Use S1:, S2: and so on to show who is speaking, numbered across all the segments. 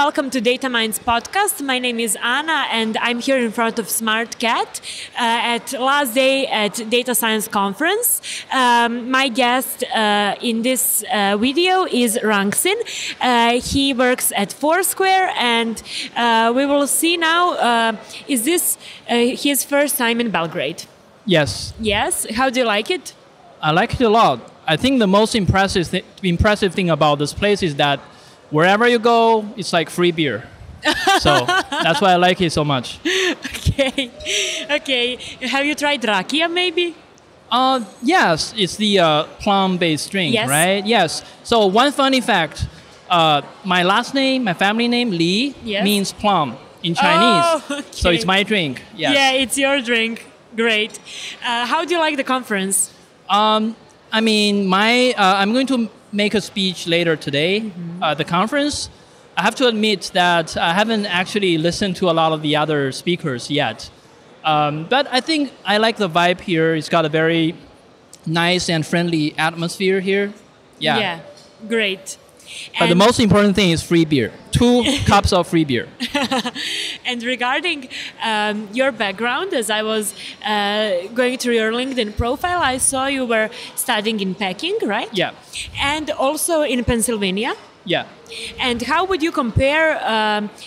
S1: welcome to Data Minds podcast. My name is Anna and I'm here in front of SmartCat at last day at Data Science Conference. My guest in this video is Runxin. He works at Foursquare and we will see now, is this his first time in Belgrade?
S2: Yes.
S1: Yes? How do you like it?
S2: I like it a lot. I think the most impressive thing about this place is that wherever you go, it's like free beer. So that's why I like it so much.
S1: Okay. Have you tried rakia maybe?
S2: Yes, it's the plum-based drink,
S1: yes.
S2: right? Yes. So one funny fact, my last name, my family name, Li,
S1: yes.
S2: means plum in Chinese.
S1: Oh, okay.
S2: So it's my drink. Yes.
S1: Yeah, it's your drink. Great. How do you like the conference?
S2: I mean, I'm going to make a speech later today at the conference. I have to admit that I haven't actually listened to a lot of the other speakers yet. But I think I like the vibe here. It's got a very nice and friendly atmosphere here.
S1: Yeah, great.
S2: But the most important thing is free beer. 2 cups of free beer.
S1: And regarding your background, as I was going through your LinkedIn profile, I saw you were studying in Peking, right?
S2: Yeah.
S1: And also in Pennsylvania.
S2: Yeah.
S1: And how would you compare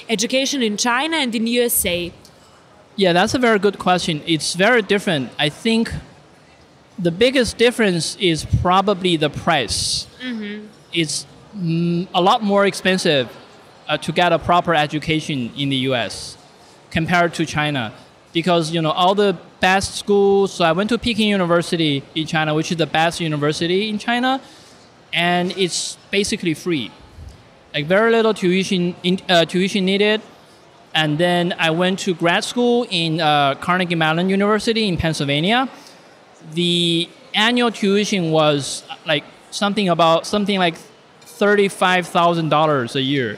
S1: education in China and in USA?
S2: Yeah, that's a very good question. It's very different. I think the biggest difference is probably the price. It's a lot more expensive to get a proper education in the US compared to China, because all the best schools. So I went to Peking University in China, which is the best university in China, and it's basically free, like very little tuition needed. And then I went to grad school in Carnegie Mellon University in Pennsylvania. The annual tuition was like something like $35,000 a year.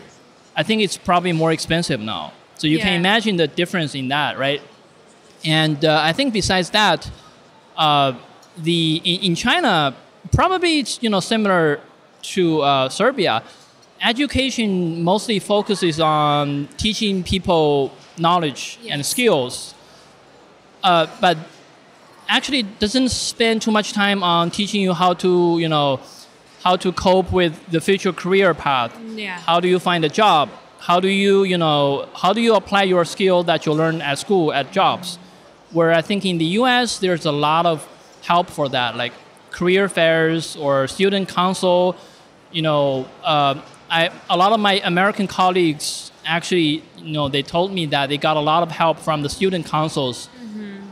S2: I think it's probably more expensive now. So you can imagine the difference in that, right? And I think besides that, in China, probably it's similar to Serbia. Education mostly focuses on teaching people knowledge and skills, but actually doesn't spend too much time on teaching you how to cope with the future career path.
S1: Yeah.
S2: How do you find a job? How do you apply your skill that you learn at school at jobs? Where I think in the US, there's a lot of help for that, like career fairs or student council. A lot of my American colleagues actually, they told me that they got a lot of help from the student councils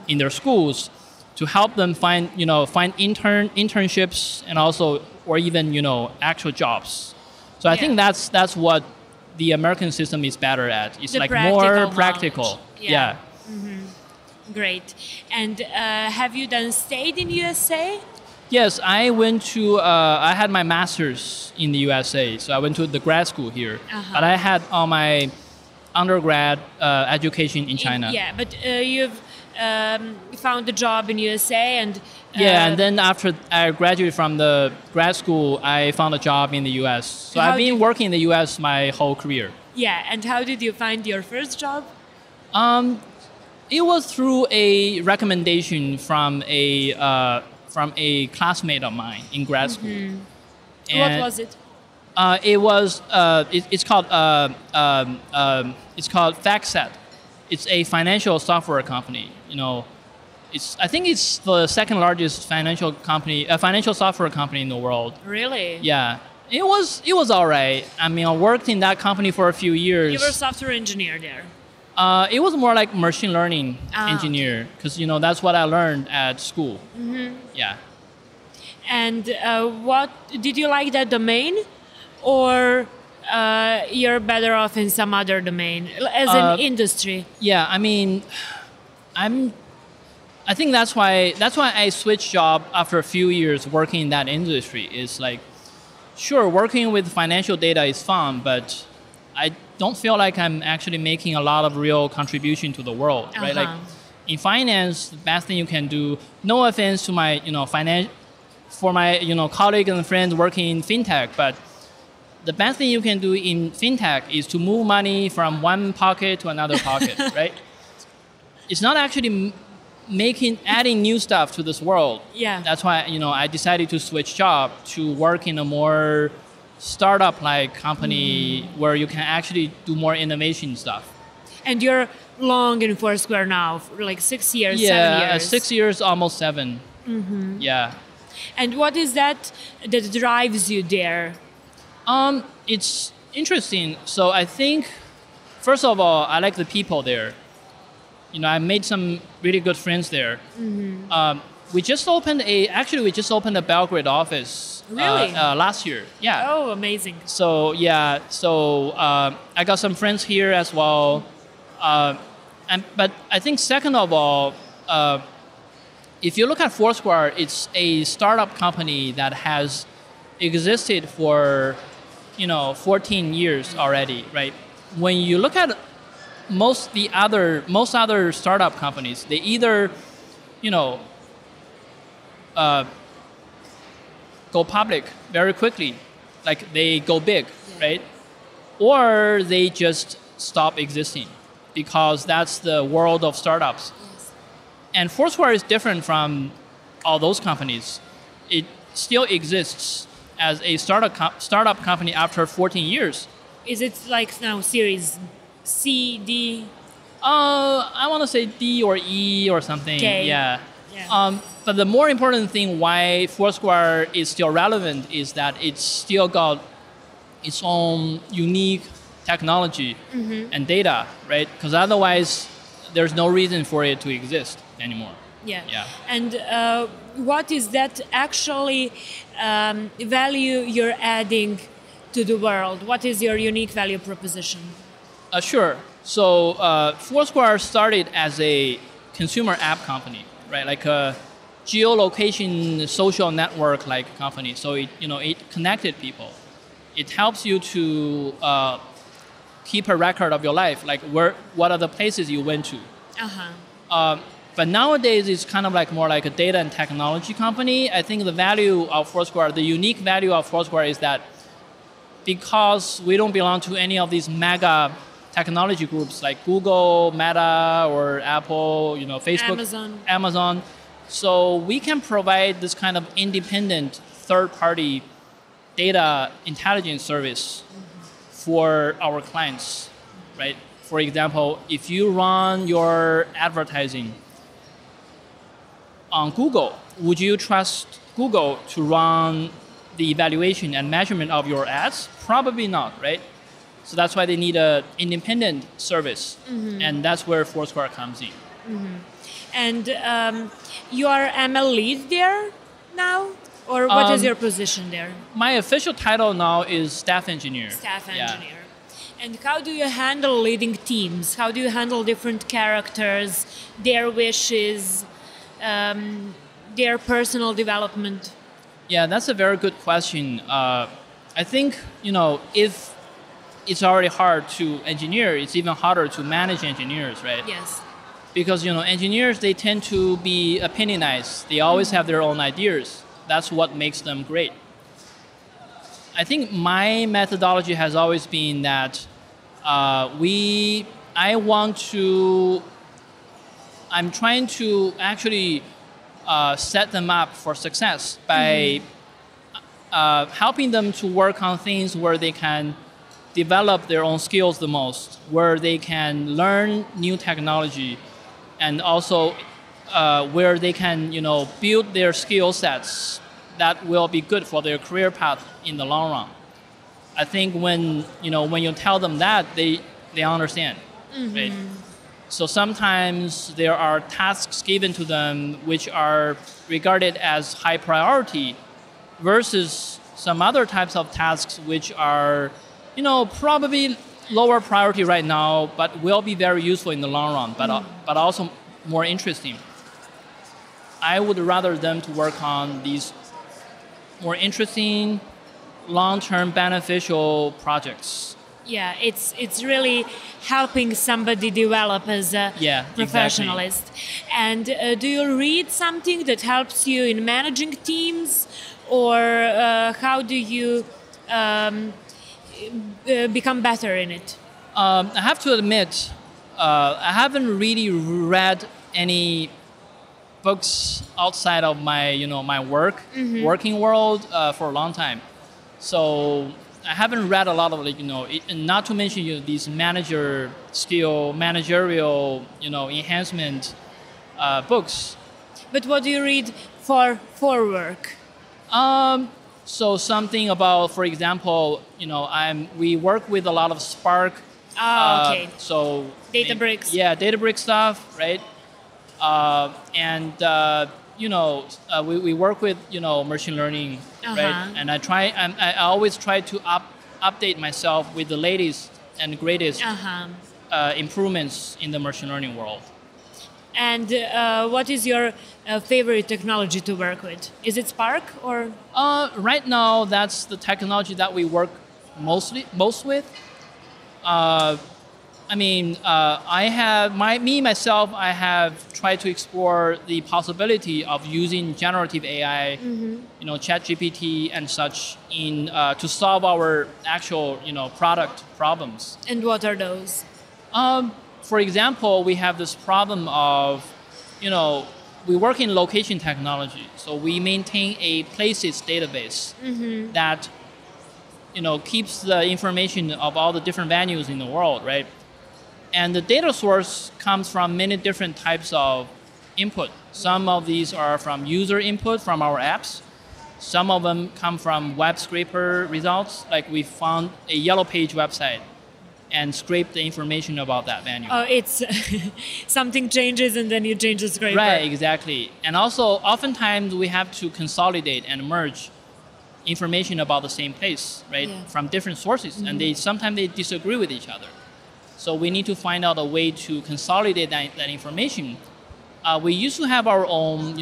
S2: in their schools to help them find internships and also, or even, actual jobs. So I think that's what the American system is better at. It's like more practical. Yeah.
S1: Great. And have you then stayed in USA?
S2: Yes, I had my master's in the USA. So I went to the grad school here. But I had all my undergrad education in China.
S1: But you've found a job in USA and...
S2: and then after I graduated from the grad school, I found a job in the US. So I've been working in the US my whole career.
S1: Yeah, and how did you find your first job?
S2: It was through a recommendation from a classmate of mine in grad school.
S1: What was it?
S2: It's called FactSet. It's a financial software company. I think it's the second largest financial software company in the world.
S1: Really?
S2: Yeah. It was all right. I mean, I worked in that company for a few years.
S1: You were a software engineer there?
S2: It was more like machine learning engineer, because that's what I learned at school. Yeah.
S1: And what did you like that domain, or you're better off in some other domain as an industry?
S2: Yeah, I mean, I think that's why I switched job after a few years working in that industry. Is like, sure, working with financial data is fun, but I don't feel like I'm actually making a lot of real contribution to the world, right? Like in finance, the best thing you can do, no offense to my, colleagues and friends working in fintech, but the best thing you can do in fintech is to move money from one pocket to another pocket, right? It's not actually adding new stuff to this world.
S1: Yeah.
S2: That's why, I decided to switch job to work in a more startup-like company where you can actually do more innovation stuff.
S1: And you're long in Foursquare now, for like 6 years, 7
S2: Yeah,
S1: years.
S2: 6 years, almost 7. Yeah.
S1: And what is that drives you there?
S2: It's interesting. So I think, first of all, I like the people there. I made some really good friends there. We just opened a Belgrade office last year. Yeah.
S1: Oh, amazing.
S2: So yeah, I got some friends here as well. But I think second of all, if you look at Foursquare, it's a startup company that has existed for 14 years already, right? When you look at most other startup companies, they either go public very quickly, like they go big, right? Or they just stop existing, because that's the world of startups.
S1: Yes.
S2: And Foursquare is different from all those companies. It still exists as a startup company after 14 years.
S1: Is it like now Series C, D?
S2: I want to say D or E or something.
S1: Okay.
S2: Yeah.
S1: Yeah.
S2: But the more important thing why Foursquare is still relevant is that it's still got its own unique technology and data, right? Because otherwise, there's no reason for it to exist anymore.
S1: Yeah.
S2: Yeah.
S1: And what is that actually value you're adding to the world? What is your unique value proposition?
S2: Sure. So Foursquare started as a consumer app company, right? Like a geolocation social network like company. So it connected people. It helps you to keep a record of your life, like what are the places you went to. But nowadays it's kind of like more like a data and technology company. I think the value of Foursquare, the unique value of Foursquare is that because we don't belong to any of these mega technology groups like Google, Meta, or Apple, Facebook, Amazon. So we can provide this kind of independent third-party data intelligence service for our clients, right? For example, if you run your advertising on Google, would you trust Google to run the evaluation and measurement of your ads? Probably not, right? So that's why they need an independent service, and that's where Foursquare comes in.
S1: And you are ML lead there now? Or what is your position there?
S2: My official title now is staff engineer.
S1: Staff engineer. And how do you handle leading teams? How do you handle different characters, their wishes, their personal development?
S2: Yeah, that's a very good question. I think, if it's already hard to engineer, it's even harder to manage engineers, right?
S1: Yes.
S2: Because, engineers, they tend to be opinionized. They always have their own ideas. That's what makes them great. I think my methodology has always been that I'm trying to actually set them up for success by helping them to work on things where they can develop their own skills the most, where they can learn new technology, and also where they can, build their skill sets that will be good for their career path in the long run. I think when you tell them that, they understand, right? So sometimes there are tasks given to them which are regarded as high priority versus some other types of tasks which are, probably lower priority right now, but will be very useful in the long run, but also more interesting. I would rather them to work on these more interesting, long-term beneficial projects.
S1: Yeah, it's really helping somebody develop as a professionalist. Exactly. And do you read something that helps you in managing teams, or how do you become better in it?
S2: I have to admit, I haven't really read any books outside of my, my working world for a long time. So I haven't read a lot of, and not to mention these managerial, enhancement books.
S1: But what do you read for work?
S2: So something about, for example, we work with a lot of Spark.
S1: Okay.
S2: So
S1: Databricks.
S2: Databricks stuff, right? We work with machine learning, right? And I always try to update myself with the latest and greatest improvements in the machine learning world.
S1: And what is your favorite technology to work with? Is it Spark or?
S2: Right now, that's the technology that we work most with. I have tried to explore the possibility of using generative AI, ChatGPT and such, to solve our actual, product problems.
S1: And what are those?
S2: For example, we have this problem of, we work in location technology, so we maintain a places database that, keeps the information of all the different venues in the world, right? And the data source comes from many different types of input. Some of these are from user input from our apps. Some of them come from web scraper results, like we found a Yellow Page website and scrape the information about that venue.
S1: Oh, it's something changes and then you change the scraper.
S2: Right, exactly. And also, oftentimes we have to consolidate and merge information about the same place, right, from different sources, and sometimes they disagree with each other. So we need to find out a way to consolidate that information. We used to have our own,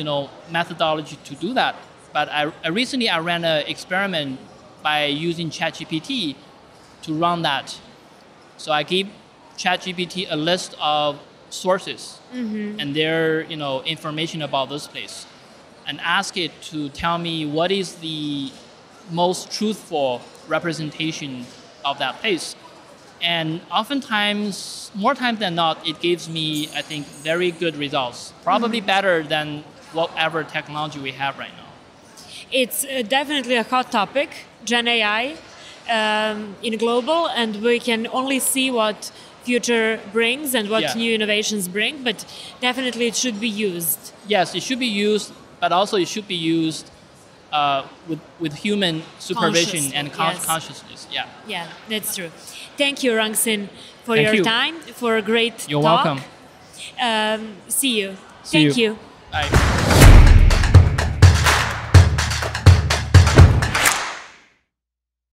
S2: methodology to do that, but recently I ran an experiment by using ChatGPT to run that. So I gave ChatGPT a list of sources and their, information about this place, and ask it to tell me what is the most truthful representation of that place. And oftentimes, more times than not, it gives me, I think, very good results. Probably better than whatever technology we have right now.
S1: It's definitely a hot topic, Gen AI, in global, and we can only see what future brings and what new innovations bring, but definitely it should be used.
S2: Yes, it should be used, but also it should be used with human supervision and consciousness.
S1: Yeah, that's true. Thank you, Runxin, for your time, for a great talk.
S2: You're welcome.
S1: See you.
S2: See
S1: Thank you.
S2: Bye.